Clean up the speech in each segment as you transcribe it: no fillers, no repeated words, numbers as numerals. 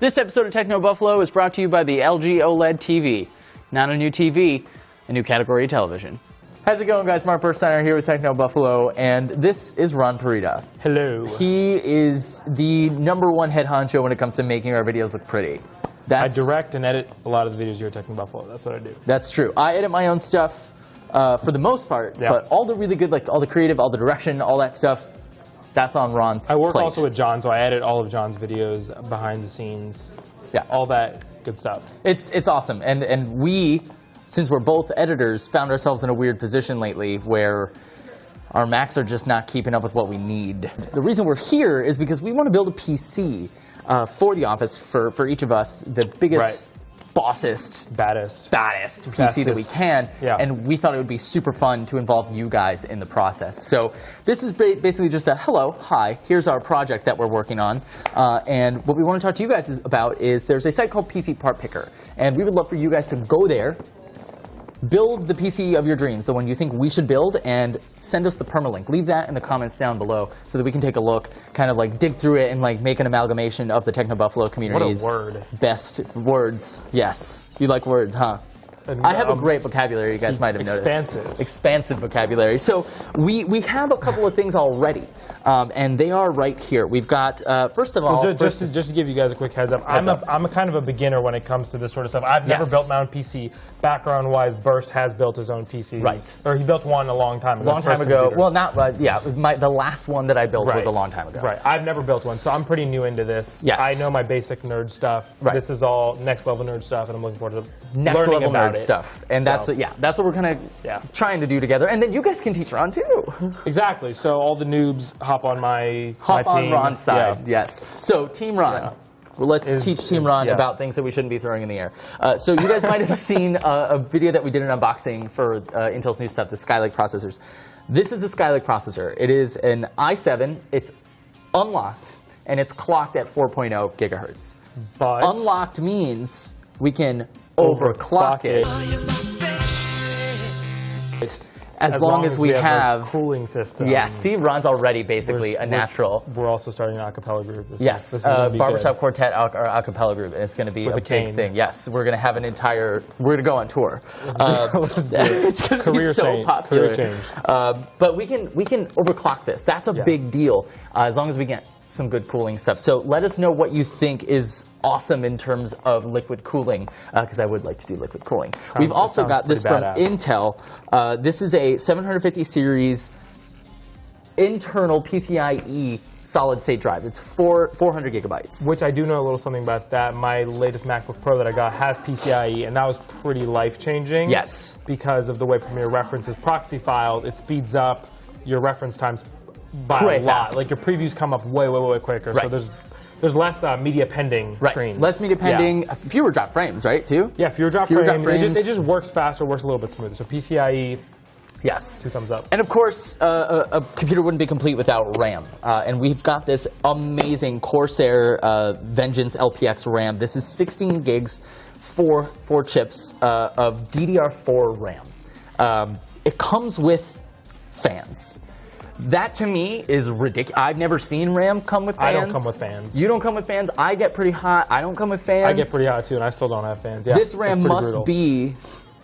This episode of Techno Buffalo is brought to you by the LG OLED TV. Not a new TV, a new category of television. How's it going, guys? Mark Bursteiner here with Techno Buffalo, and this is Ron Parita. Hello. He is the #1 head honcho when it comes to making our videos look pretty. I direct and edit a lot of the videos here at Techno Buffalo. That's what I do. That's true. I edit my own stuff for the most part, but all the really good, like all the creative, all the direction, all that stuff, that's on Ron's plate. I work also with John, so I edit all of John's videos behind the scenes. Yeah. All that good stuff. It's awesome. And we, since we're both editors, found ourselves in a weird position lately where our Macs are just not keeping up with what we need. The reason we're here is because we want to build a PC for the office, for each of us, the biggest, bossest, baddest PC that we can. Yeah. And we thought it would be super fun to involve you guys in the process. So this is basically just a hello, hi, here's our project that we're working on. And what we want to talk to you guys about is there's a site called PC Part Picker. And we would love for you guys to go there, build the PC of your dreams, the one you think we should build, and send us the permalink. Leave that in the comments down below so that we can take a look, kind of like dig through it and like make an amalgamation of the Techno Buffalo community's best words. Yes. You like words, huh? I have a great vocabulary, you guys might have noticed. Expansive vocabulary. So we have a couple of things already, and they are right here. We've got, first of all... Well, just to give you guys a quick heads up, I'm a kind of a beginner when it comes to this sort of stuff. I've never built my own PC. Background-wise, Burst has built his own PC. Right. Or he built one a long time ago. Long time ago. Well, not, the last one that I built was a long time ago. Right. I've never built one, so I'm pretty new into this. Yes. I know my basic nerd stuff. Right. This is all next-level nerd stuff, and I'm looking forward to next learning level about nerd stuff. And that's what we're kind of trying to do together. And then you guys can teach Ron too. Exactly. So all the noobs hop on my team. On Ron's side. Yes. So Team Ron. Well, let's teach Team Ron about things that we shouldn't be throwing in the air. So you guys might have seen a video that we did an unboxing for Intel's new stuff, the Skylake processors. This is a Skylake processor. It is an i7. It's unlocked, and it's clocked at 4.0 gigahertz. But unlocked means we can overclock it. As long as we have a cooling system. Yeah, see, Ron's already basically a natural. We're also starting an a cappella group. This is Barbershop Quartet a cappella group, and it's going to be a big thing. Yes, we're going to have an entire. We're going to go on tour. It's going to be so popular. Career change. But we can overclock this. That's a big deal, as long as we get some good cooling stuff. So let us know what you think is awesome in terms of liquid cooling, because I would like to do liquid cooling. We've also got this from Intel. This is a 750 series internal PCIe solid-state drive. It's 400 gigabytes. Which I do know a little something about that. My latest MacBook Pro that I got has PCIe, and that was pretty life-changing. Yes. Because of the way Premiere references proxy files, it speeds up your reference times by a lot. Like your previews come up way quicker. Right. So there's less media pending screens. Less media pending, fewer drop frames, right, too? Yeah, fewer drop frames. It just works faster, works a little bit smoother. So PCIe, yes. 2 thumbs up. And of course, a computer wouldn't be complete without RAM. And we've got this amazing Corsair Vengeance LPX RAM. This is 16 gigs, 4 chips of DDR4 RAM. It comes with fans. That, to me, is ridiculous. I've never seen RAM come with fans. I don't come with fans. You don't come with fans. I get pretty hot. I don't come with fans. I get pretty hot, too, and I still don't have fans. Yeah, this RAM must be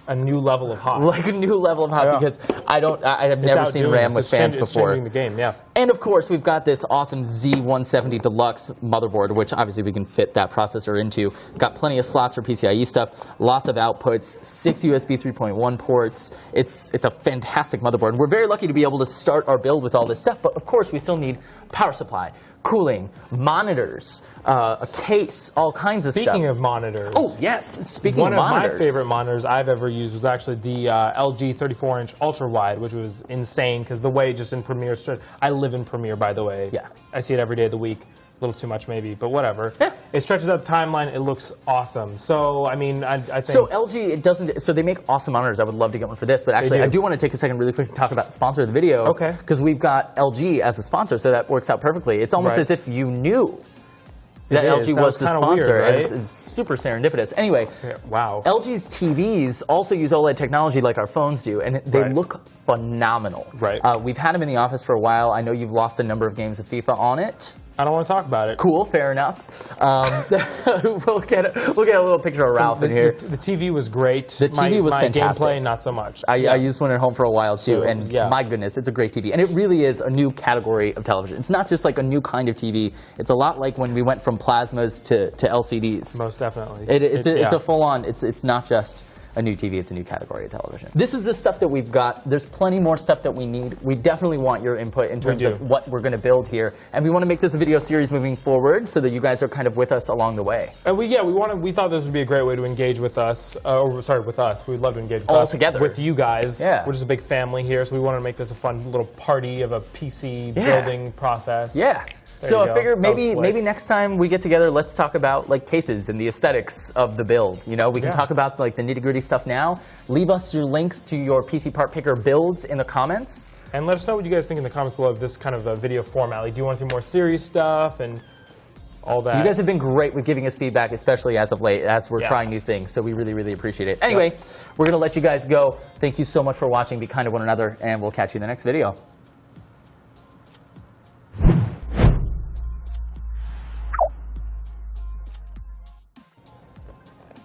a new level of hot. Like a new level of hot, because I have never seen RAM with fans before. It's changing the game, yeah. And of course, we've got this awesome Z170 Deluxe motherboard, which obviously we can fit that processor into. Got plenty of slots for PCIe stuff, lots of outputs, 6 USB 3.1 ports. It's a fantastic motherboard. We're very lucky to be able to start our build with all this stuff, but of course we still need power supply, cooling, monitors, a case, all kinds of stuff. Speaking of monitors. Oh, yes. Speaking of monitors. One of my favorite monitors I've ever used was actually the LG 34-inch ultra-wide, which was insane because the way just in Premiere, I live in Premiere, by the way. Yeah. I see it every day of the week. A little too much, maybe, but whatever. Yeah. It stretches out the timeline. It looks awesome. So, I mean, I think... So, LG, it doesn't... So, they make awesome monitors. I would love to get one for this, but actually, I do want to take a second really quick to talk about the sponsor of the video. Okay. Because we've got LG as a sponsor, so that works out perfectly. It's almost as if you knew that LG was the sponsor. Weird, right? It's super serendipitous. Anyway, wow. LG's TVs also use OLED technology like our phones do, and they look phenomenal. Right. We've had them in the office for a while. I know you've lost a number of games of FIFA on it. I don't want to talk about it. Cool, fair enough. We'll get a little picture of Ralph in here. The TV was great. The TV was fantastic. Gameplay, not so much. I used one at home for a while too, and yeah. my goodness, it's a great TV. And it really is a new category of television. It's not just like a new kind of TV. It's a lot like when we went from plasmas to LCDs. Most definitely. It's a full-on, it's not just a new TV, it's a new category of television. This is the stuff that we've got. There's plenty more stuff that we need. We definitely want your input in terms of what we're going to build here. And we want to make this a video series moving forward so that you guys are kind of with us along the way. And we thought this would be a great way to engage with us. With us. We'd love to engage with all us, together with you guys. Yeah. We're just a big family here, so we wanted to make this a fun little party of a PC building process. Yeah. So I figured maybe next time we get together, let's talk about like cases and the aesthetics of the build. You know, we can talk about like the nitty-gritty stuff now. Leave us your links to your PC Part Picker builds in the comments. And let us know what you guys think in the comments below of this kind of a video format. Like, do you want to see more serious stuff and all that? You guys have been great with giving us feedback, especially as of late, as we're trying new things. So we really, really appreciate it. Anyway, we're going to let you guys go. Thank you so much for watching. Be kind to one another, and we'll catch you in the next video.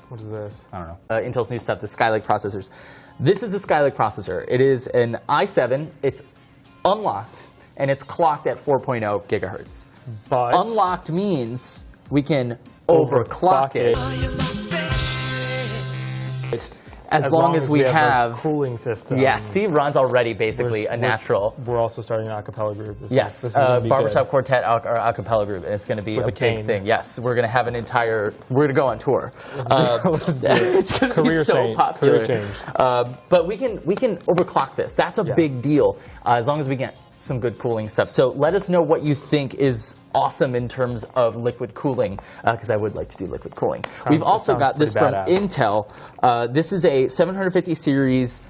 What is this? I don't know. Intel's new stuff, the Skylake processors. This is the Skylake processor. It is an i7. It's unlocked, and it's clocked at 4.0 gigahertz. But unlocked means we can overclock it. As long as we have a cooling system. Yeah, see, Ron's already basically a natural. We're also starting an a cappella group. This is Barbershop Quartet a cappella group, and it's going to be a big thing. Yes, we're going to have an entire. We're going to go on tour. It's going to be so popular. Career change. But we can overclock this. That's a big deal as long as we get some good cooling stuff. So let us know what you think is awesome in terms of liquid cooling, because I would like to do liquid cooling. We've also got this from Intel. This is a 750 series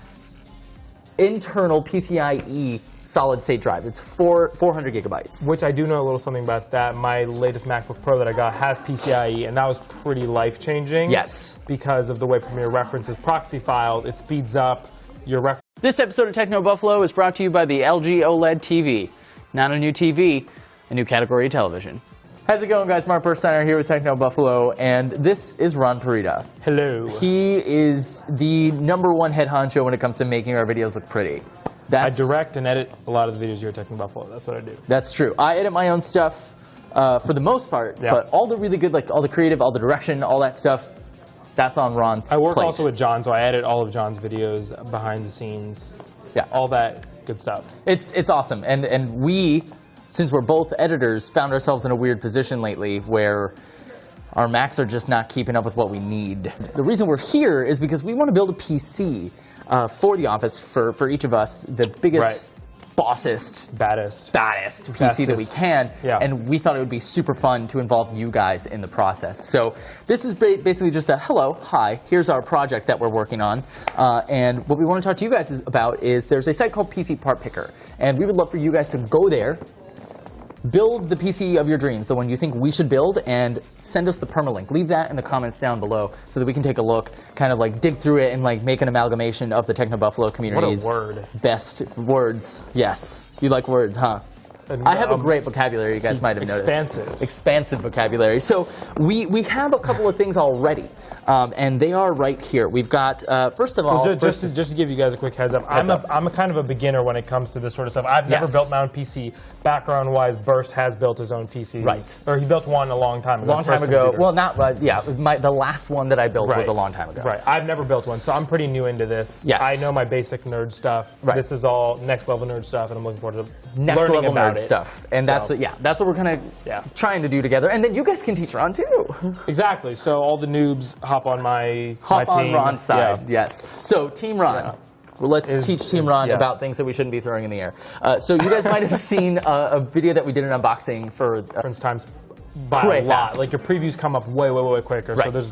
internal PCIe solid state drive. It's 400 gigabytes. Which I do know a little something about that. My latest MacBook Pro that I got has PCIe, and that was pretty life-changing. Yes. Because of the way Premiere references proxy files, it speeds up your reference. This episode of Techno Buffalo is brought to you by the LG OLED TV. Not a new TV, a new category of television. How's it going, guys? Mark Bursteiner here with Techno Buffalo, and this is Ron Parida. Hello. He is the #1 head honcho when it comes to making our videos look pretty. I direct and edit a lot of the videos here at Techno Buffalo. That's what I do. That's true. I edit my own stuff for the most part, but all the really good, like all the creative, all the direction, all that stuff, that's on Ron's I work plate. also with John, so I edit all of John's videos behind the scenes. Yeah. All that good stuff. It's awesome. And we, since we're both editors, found ourselves in a weird position lately where our Macs are just not keeping up with what we need. The reason we're here is because we want to build a PC for the office, for each of us, the biggest, bossest, baddest PC that we can, and we thought it would be super fun to involve you guys in the process. So this is basically just a hello, hi, here's our project that we're working on, and what we want to talk to you guys about is there's a site called PC Part Picker, and we would love for you guys to go there, build the PC of your dreams, the one you think we should build, and send us the permalink. Leave that in the comments down below so that we can take a look, kind of like dig through it and like make an amalgamation of the Techno Buffalo community's best words. Yes, you like words, huh? I have a great vocabulary, you guys might have noticed. Expansive vocabulary. So we have a couple of things already, and they are right here. We've got, first of all... Well, just to give you guys a quick heads up, I'm a kind of a beginner when it comes to this sort of stuff. I've never built my own PC. Background-wise, Burst has built his own PC. Right. Or he built one a long time ago. Long time ago. Well, not, the last one that I built was a long time ago. Right. I've never built one, so I'm pretty new into this. Yes. I know my basic nerd stuff. Right. This is all next-level nerd stuff, and I'm looking forward to next learning level about nerd stuff. And that's what we're kind of trying to do together. And then you guys can teach Ron too. Exactly. So all the noobs hop on my team. On Ron's side. Yes. So Team Ron. Well, let's teach Team Ron about things that we shouldn't be throwing in the air. So you guys might have seen a video that we did an unboxing for reference times by a lot. Like your previews come up way quicker. Right. So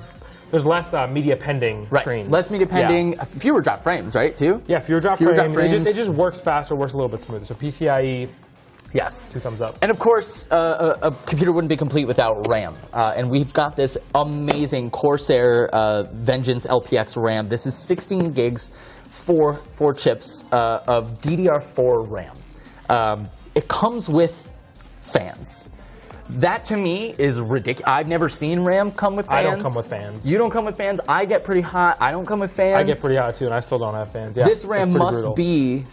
there's less media pending screens. Less media pending, fewer drop frames, right, too? Yeah, fewer drop frames. It just works faster, works a little bit smoother. So PCIe, yes. 2 thumbs up. And of course, a computer wouldn't be complete without RAM. And we've got this amazing Corsair Vengeance LPX RAM. This is 16 gigs, 4 chips of DDR4 RAM. It comes with fans. That to me is ridiculous. I've never seen RAM come with fans. I don't come with fans. You don't come with fans. I get pretty hot. I don't come with fans. I get pretty hot too, and I still don't have fans. Yeah, This RAM it's pretty must brutal. be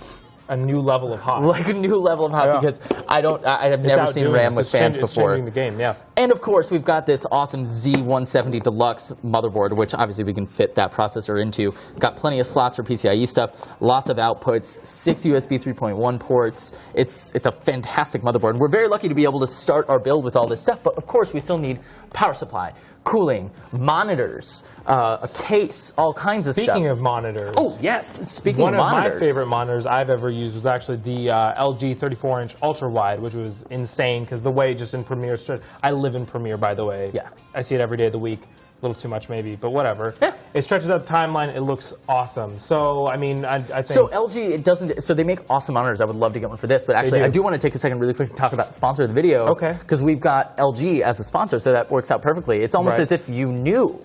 a new level of hot. like a new level of hot Yeah. because I have It's never seen outdoing RAM us. with It's fans it's before. changing the game, yeah. And of course, we've got this awesome Z170 Deluxe motherboard, which obviously we can fit that processor into. Got plenty of slots for PCIe stuff, lots of outputs, 6 USB 3.1 ports. It's a fantastic motherboard. We're very lucky to be able to start our build with all this stuff, but of course we still need power supply, cooling, monitors, a case, all kinds of stuff. Speaking of monitors. Oh, yes. Speaking One of monitors. my favorite monitors I've ever used was actually the LG 34-inch ultra wide, which was insane because the way just in Premiere, I live in Premiere, by the way. Yeah. I see it every day of the week. A little too much maybe, but whatever. Yeah. It stretches out the timeline. It looks awesome. So, I mean, I think... So LG, it doesn't. So they make awesome monitors. I would love to get one for this, but actually, do. I do want to take a second really quick to talk about the sponsor of the video. Okay. Because we've got LG as a sponsor, so that works out perfectly. It's almost Right. as if you knew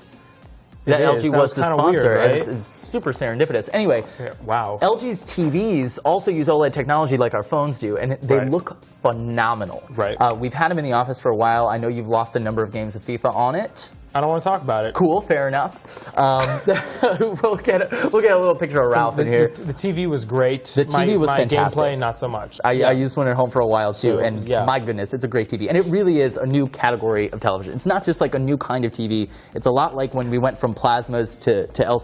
that It is. LG That was the was kinda sponsor. weird, right? It's super serendipitous. Anyway, Yeah, wow. LG's TVs also use OLED technology like our phones do, and they Right. look phenomenal. Right. We've had them in the office for a while. I know you've lost a number of games of FIFA on it. I don't want to talk about it. Cool, fair enough. We'll get a little picture of Ralph in here. The TV was great. The TV was my fantastic. gameplay, not so much. I used one at home for a while too, So, and yeah. my goodness, it's a great TV. And it really is a new category of television. It's not just like a new kind of TV. It's a lot like when we went from plasmas to LCD.